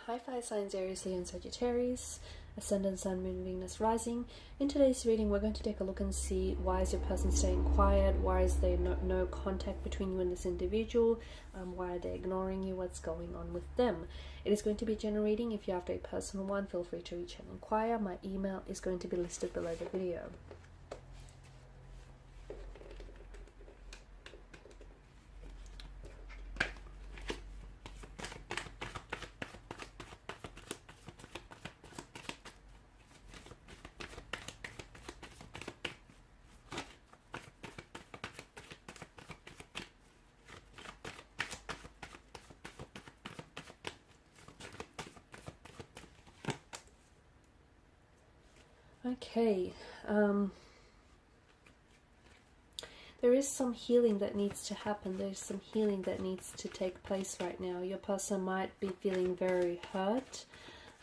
Hi fire signs Aries, Leo and Sagittarius, Ascendant, Sun, Moon, Venus, Rising. In today's reading we're going to take a look and see why is your person staying quiet, why is there no contact between you and this individual, why are they ignoring you, what's going on with them. It is going to be generating. If you're after a personal one, feel free to reach and inquire. My email is going to be listed below the video. Okay, there is some healing that needs to happen. There's some healing that needs to take place right now. Your person might be feeling very hurt.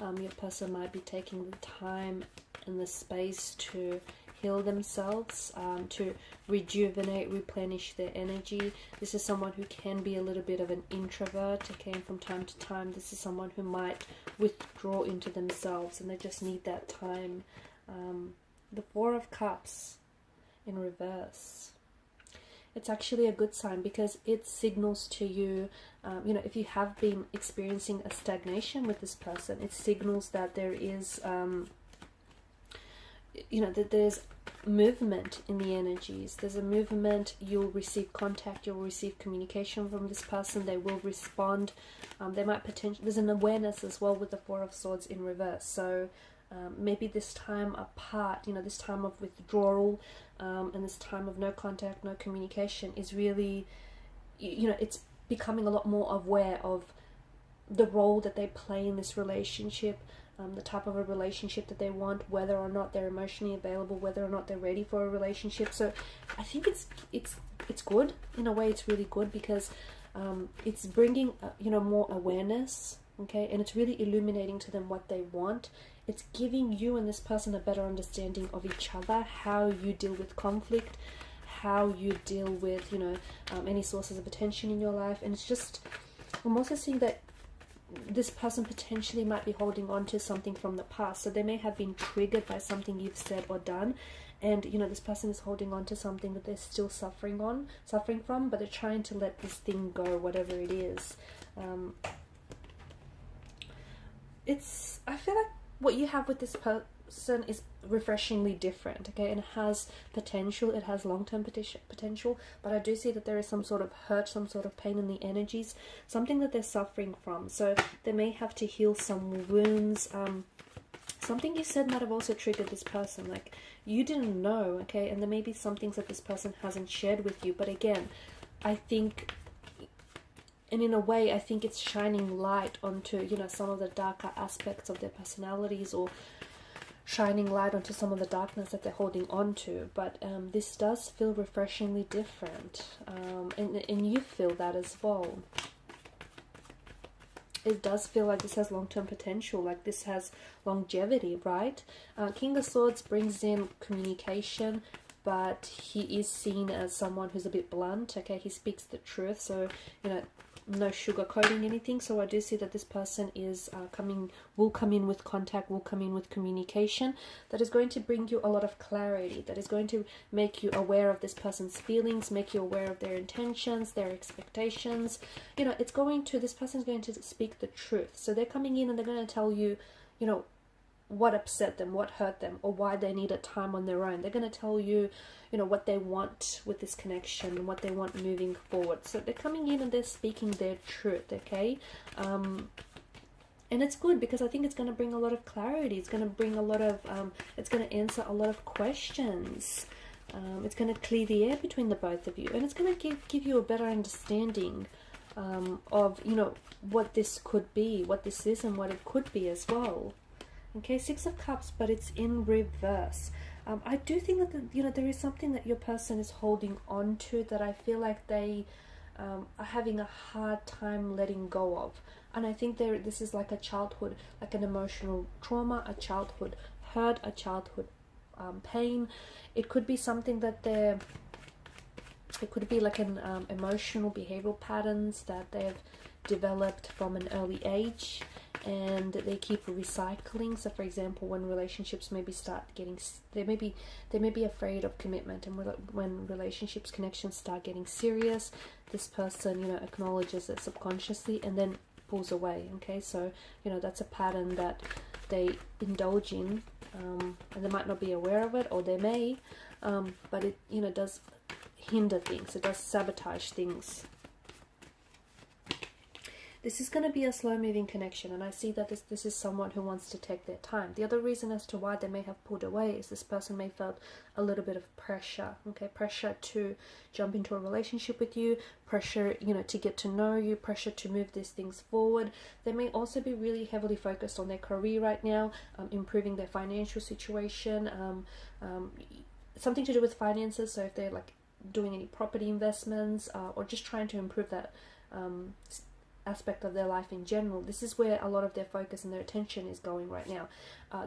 Your person might be taking the time and the space to heal themselves, to rejuvenate, replenish their energy. This is someone who can be a little bit of an introvert, okay, and from time to time this is someone who might withdraw into themselves and they just need that time. The Four of Cups in reverse. It's actually a good sign because it signals to you, if you have been experiencing a stagnation with this person, it signals that there is, that there's movement in the energies. There's a movement. You'll receive contact. You'll receive communication from this person. They will respond. They might potentially. There's an awareness as well with the Four of Swords in reverse. So. Maybe this time apart, this time of withdrawal and this time of no contact, no communication is really, it's becoming a lot more aware of the role that they play in this relationship, the type of a relationship that they want, whether or not they're emotionally available, whether or not they're ready for a relationship. So I think it's good. In a way, it's really good because it's bringing, more awareness, okay, and it's really illuminating to them what they want. It's giving you and this person a better understanding of each other, how you deal with conflict, how you deal with, any sources of attention in your life. And it's just, I'm also seeing that this person potentially might be holding on to something from the past. So they may have been triggered by something you've said or done. And, this person is holding on to something that they're still suffering from, but they're trying to let this thing go, whatever it is. I feel like what you have with this person is refreshingly different, okay, and it has potential, it has long-term potential, but I do see that there is some sort of hurt, some sort of pain in the energies, something that they're suffering from. So they may have to heal some wounds. Something you said might have also triggered this person, like you didn't know, okay, and there may be some things that this person hasn't shared with you, but again, I think, and in a way, I think it's shining light onto, some of the darker aspects of their personalities, or shining light onto some of the darkness that they're holding on to. But this does feel refreshingly different, and you feel that as well. It does feel like this has long-term potential, like this has longevity, right? King of Swords brings in communication, but he is seen as someone who's a bit blunt, okay? He speaks the truth, so, no sugarcoating anything. So I do see that this person is will come in with contact, will come in with communication that is going to bring you a lot of clarity, that is going to make you aware of this person's feelings, make you aware of their intentions, their expectations. This person's going to speak the truth. So they're coming in and they're going to tell you, what upset them, what hurt them, or why they need a time on their own. They're going to tell you, what they want with this connection and what they want moving forward. So they're coming in and they're speaking their truth, okay? And it's good because I think it's going to bring a lot of clarity. It's going to bring a lot of, it's going to answer a lot of questions. It's going to clear the air between the both of you. And it's going to give you a better understanding of, what this could be, what this is, and what it could be as well. Okay, Six of Cups, but it's in reverse. I do think that, there is something that your person is holding on to that I feel like they are having a hard time letting go of. And I think this is like a childhood, like an emotional trauma, a childhood hurt, a childhood pain. It could be something that it could be like an emotional behavioral patterns that they've developed from an early age. and they keep recycling. So for example, when relationships maybe start getting, they may be afraid of commitment, and when relationships, connections start getting serious, this person, you know, acknowledges it subconsciously and then pulls away. Okay, so you know, that's a pattern that they indulge in, and they might not be aware of it, or they may, but it, you know, does hinder things, it does sabotage things. This is going to be a slow-moving connection, and I see that this is someone who wants to take their time. The other reason as to why they may have pulled away is this person may felt a little bit of pressure, okay? Pressure to jump into a relationship with you, pressure, you know, to get to know you, pressure to move these things forward. They may also be really heavily focused on their career right now, improving their financial situation, something to do with finances. So if they're like doing any property investments, or just trying to improve that aspect of their life in general, this is where a lot of their focus and their attention is going right now.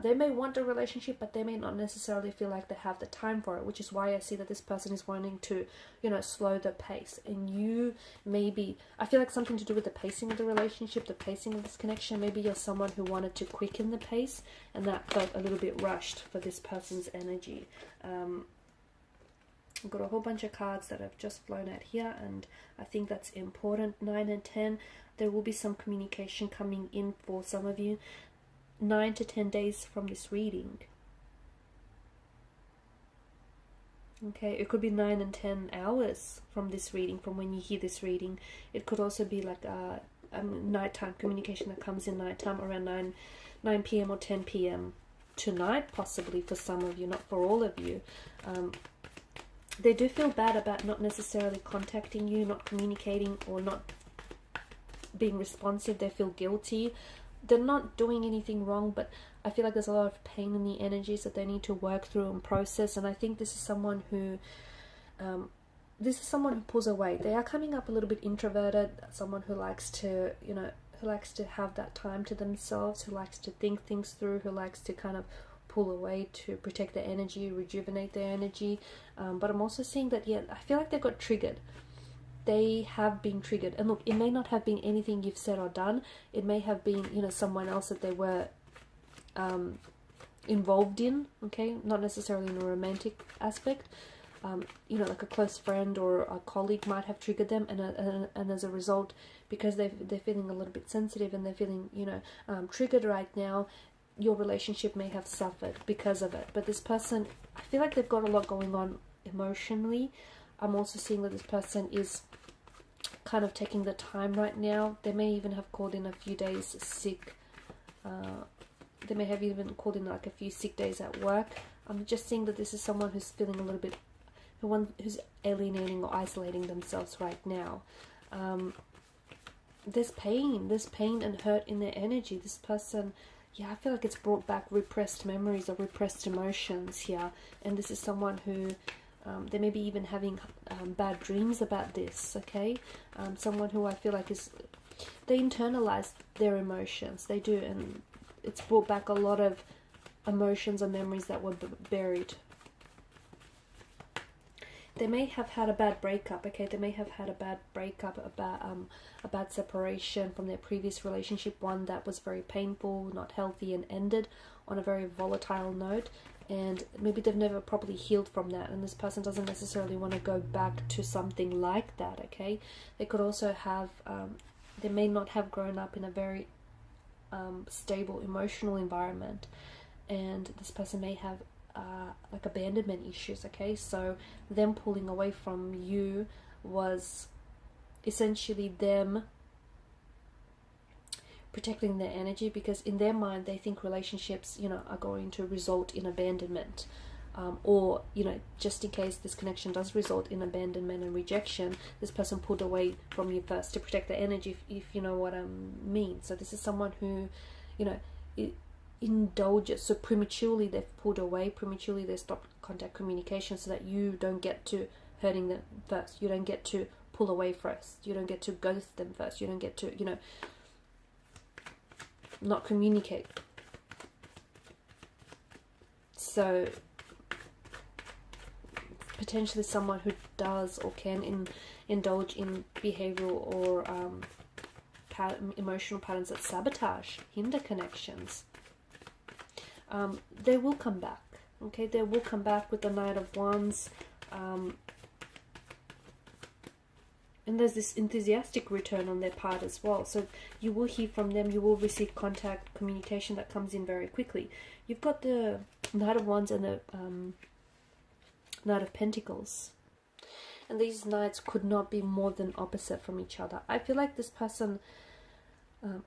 They may want a relationship, but they may not necessarily feel like they have the time for it, which is why I see that this person is wanting to, you know, slow the pace. And you maybe, I feel like something to do with the pacing of the relationship, the pacing of this connection. Maybe you're someone who wanted to quicken the pace, and that felt a little bit rushed for this person's energy. I've got a whole bunch of cards that have just flown out here, and I think that's important. 9 and 10, there will be some communication coming in for some of you. 9 to 10 days from this reading. Okay, it could be 9 and 10 hours from this reading, from when you hear this reading. It could also be like a nighttime communication that comes in nighttime, around 9 p.m. or 10 p.m. tonight, possibly for some of you, not for all of you. They do feel bad about not necessarily contacting you, not communicating, or not being responsive. They feel guilty. They're not doing anything wrong, but I feel like there's a lot of pain in the energies that they need to work through and process. And I think this is someone who pulls away. They are coming up a little bit introverted, someone who likes to, you know, who likes to have that time to themselves, who likes to think things through, who likes to kind of pull away to protect their energy, rejuvenate their energy. But I'm also seeing that, yeah, I feel like they got triggered. They have been triggered. And look, it may not have been anything you've said or done. It may have been, you know, someone else that they were involved in, okay? Not necessarily in a romantic aspect. You know, like a close friend or a colleague might have triggered them, and as a result, because they're feeling a little bit sensitive and they're feeling, you know, triggered right now, your relationship may have suffered because of it. But this person, I feel like they've got a lot going on emotionally. I'm also seeing that this person is kind of taking the time right now. They may even have called in a few days sick. They may have even called in like a few sick days at work. I'm just seeing that this is someone who's feeling a little bit, who's alienating or isolating themselves right now. There's pain and hurt in their energy. This person, yeah, I feel like it's brought back repressed memories or repressed emotions here. And this is someone who, they may be even having bad dreams about this, okay? Someone who I feel like they internalize their emotions. They do, and it's brought back a lot of emotions and memories that were buried. They may have had a bad breakup, okay? They may have had a bad breakup, a bad separation from their previous relationship, one that was very painful, not healthy, and ended on a very volatile note. And maybe they've never properly healed from that, and this person doesn't necessarily want to go back to something like that, okay? They could also have, they may not have grown up in a very stable emotional environment, and this person may have like abandonment issues, okay? So them pulling away from you was essentially them protecting their energy, because in their mind they think relationships, you know, are going to result in abandonment, or, you know, just in case this connection does result in abandonment and rejection, this person pulled away from you first to protect their energy, if you know what I mean. So this is someone who, you know, indulges. So prematurely they've pulled away, prematurely they stopped contact communication, so that you don't get to hurting them first, you don't get to pull away first, you don't get to ghost them first, you don't get to, you know, not communicate. So potentially someone who does or can indulge in behavioral or emotional patterns that sabotage, hinder connections, they will come back. Okay, they will come back with the Knight of Wands. And there's this enthusiastic return on their part as well. So you will hear from them, you will receive contact, communication that comes in very quickly. You've got the Knight of Wands and the Knight of Pentacles. And these knights could not be more than opposite from each other. I feel like this person,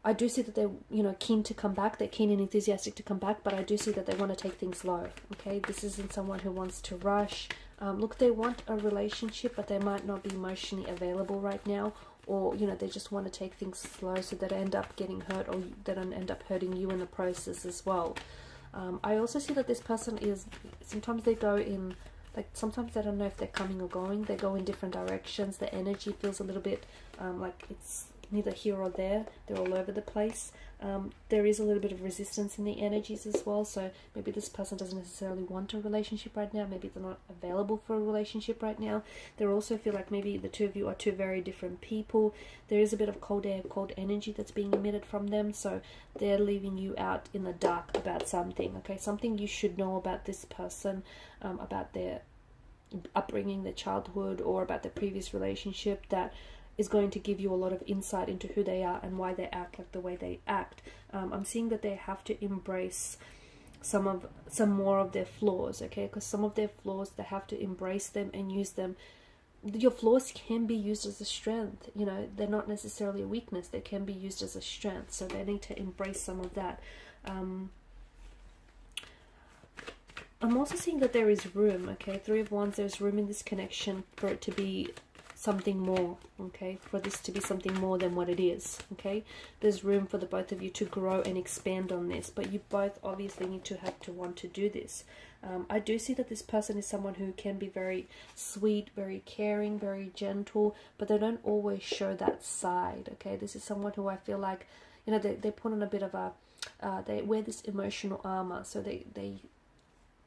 I do see that they're, you know, keen to come back. They're keen and enthusiastic to come back, but I do see that they want to take things slow. Okay, this isn't someone who wants to rush. Look, they want a relationship, but they might not be emotionally available right now, or, you know, they just want to take things slow so that they end up getting hurt, or they don't end up hurting you in the process as well. I also see that this person is, sometimes they go in, like, sometimes they don't know if they're coming or going. They go in different directions. The energy feels a little bit like it's neither here or there. They're all over the place. There is a little bit of resistance in the energies as well. So maybe this person doesn't necessarily want a relationship right now. Maybe they're not available for a relationship right now. They also feel like maybe the two of you are two very different people. There is a bit of cold air, cold energy that's being emitted from them. So they're leaving you out in the dark about something. Okay, something you should know about this person, about their upbringing, their childhood, or about their previous relationship, that is going to give you a lot of insight into who they are and why they act like the way they act. I'm seeing that they have to embrace some more of their flaws, okay? Because some of their flaws, they have to embrace them and use them. Your flaws can be used as a strength, you know, they're not necessarily a weakness. They can be used as a strength, so they need to embrace some of that. I'm also seeing that there is room, okay? Three of Wands, there's room in this connection for it to be something more, okay? For this to be something more than what it is, okay? There's room for the both of you to grow and expand on this, but you both obviously need to have to want to do this. I do see that this person is someone who can be very sweet, very caring, very gentle, but they don't always show that side, okay? This is someone who I feel like, you know, they put on a bit of a, they wear this emotional armor, so they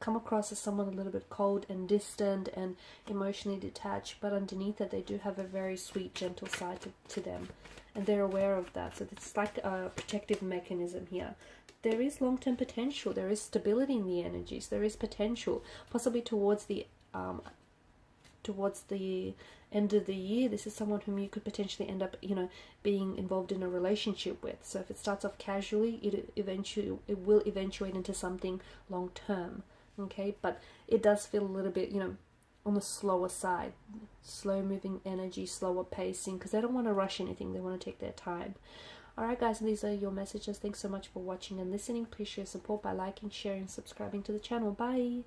come across as someone a little bit cold and distant and emotionally detached, but underneath it they do have a very sweet, gentle side to them, and they're aware of that. So it's like a protective mechanism here. There is long-term potential, there is stability in the energies, there is potential, possibly towards the end of the year. This is someone whom you could potentially end up, you know, being involved in a relationship with. So if it starts off casually, it will eventuate into something long-term. Okay, but it does feel a little bit, you know, on the slower side, slow moving energy, slower pacing, because they don't want to rush anything. They want to take their time. Alright guys, and these are your messages. Thanks so much for watching and listening. Please show your support by liking, sharing, subscribing to the channel. Bye.